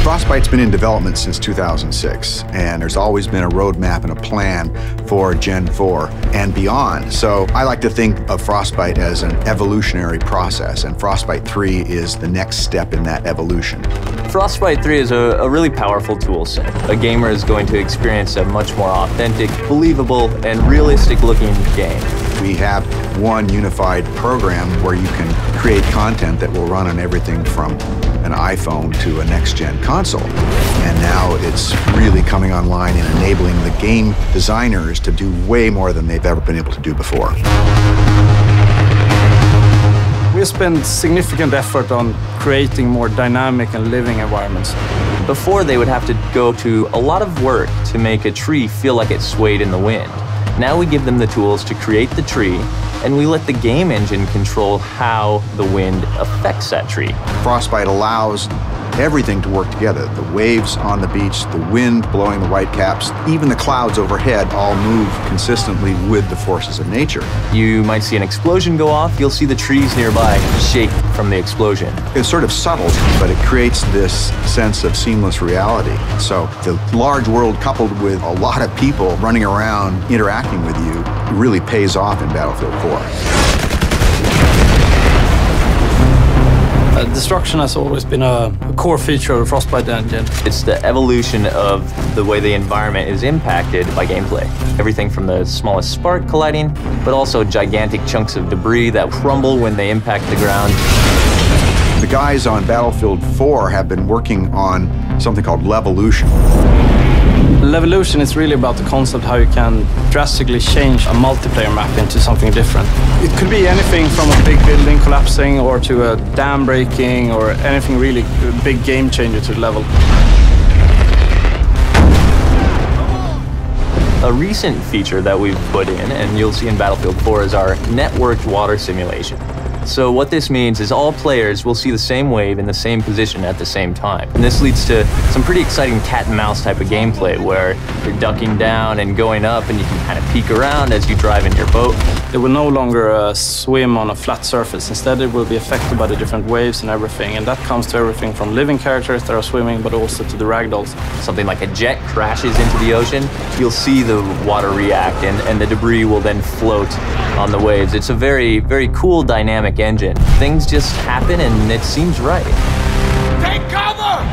Frostbite's been in development since 2006, and there's always been a roadmap and a plan for Gen 4 and beyond. So I like to think of Frostbite as an evolutionary process, and Frostbite 3 is the next step in that evolution. Frostbite 3 is a really powerful tool set. A gamer is going to experience a much more authentic, believable, and realistic-looking game. We have one unified program where you can create content that will run on everything from an iPhone to a next-gen console. And now it's really coming online and enabling the game designers to do way more than they've ever been able to do before. We spend significant effort on creating more dynamic and living environments. Before, they would have to go to a lot of work to make a tree feel like it swayed in the wind. Now we give them the tools to create the tree, and we let the game engine control how the wind affects that tree. Frostbite allows everything to work together. The waves on the beach, the wind blowing the whitecaps, even the clouds overhead all move consistently with the forces of nature. You might see an explosion go off, you'll see the trees nearby shake from the explosion. It's sort of subtle, but it creates this sense of seamless reality. So the large world coupled with a lot of people running around interacting with you really pays off in Battlefield 4. Destruction has always been a core feature of the Frostbite engine. It's the evolution of the way the environment is impacted by gameplay. Everything from the smallest spark colliding, but also gigantic chunks of debris that crumble when they impact the ground. The guys on Battlefield 4 have been working on something called Levolution. Levolution is really about the concept how you can drastically change a multiplayer map into something different. It could be anything from a big building collapsing or to a dam breaking or anything really big game changer to the level. A recent feature that we've put in, and you'll see in Battlefield 4, is our networked water simulation. So what this means is all players will see the same wave in the same position at the same time. And this leads to some pretty exciting cat and mouse type of gameplay where you're ducking down and going up and you can kind of peek around as you drive in your boat. It will no longer swim on a flat surface. Instead, it will be affected by the different waves and everything. And that comes to everything from living characters that are swimming, but also to the ragdolls. Something like a jet crashes into the ocean, you'll see the water react and the debris will then float on the waves. It's a very, very cool dynamic engine. Things just happen and it seems right. Take cover!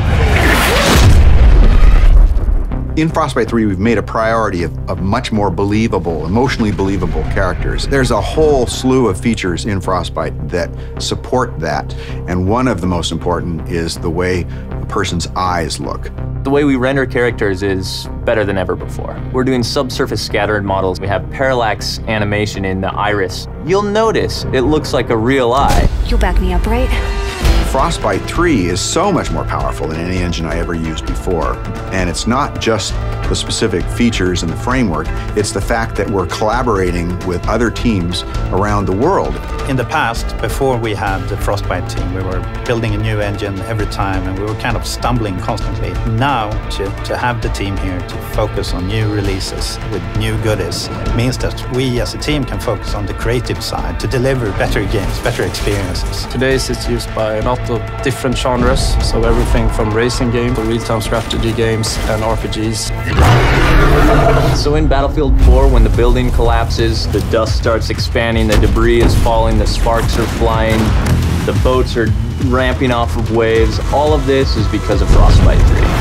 In Frostbite 3, we've made a priority of much more believable, emotionally believable characters. There's a whole slew of features in Frostbite that support that, and one of the most important is the way a person's eyes look. The way we render characters is better than ever before. We're doing subsurface scattered models. We have parallax animation in the iris. You'll notice it looks like a real eye. You'll back me up, right? Frostbite 3 is so much more powerful than any engine I ever used before. And it's not just the specific features and the framework, it's the fact that we're collaborating with other teams around the world. In the past, before we had the Frostbite team, we were building a new engine every time and we were kind of stumbling constantly. Now, to have the team here to focus on new releases with new goodies means that we as a team can focus on the creative side to deliver better games, better experiences. Today it's used by a lot of different genres, so everything from racing games to real-time strategy games and RPGs. So in Battlefield 4, when the building collapses, the dust starts expanding, the debris is falling, the sparks are flying, the boats are ramping off of waves, all of this is because of Frostbite 3.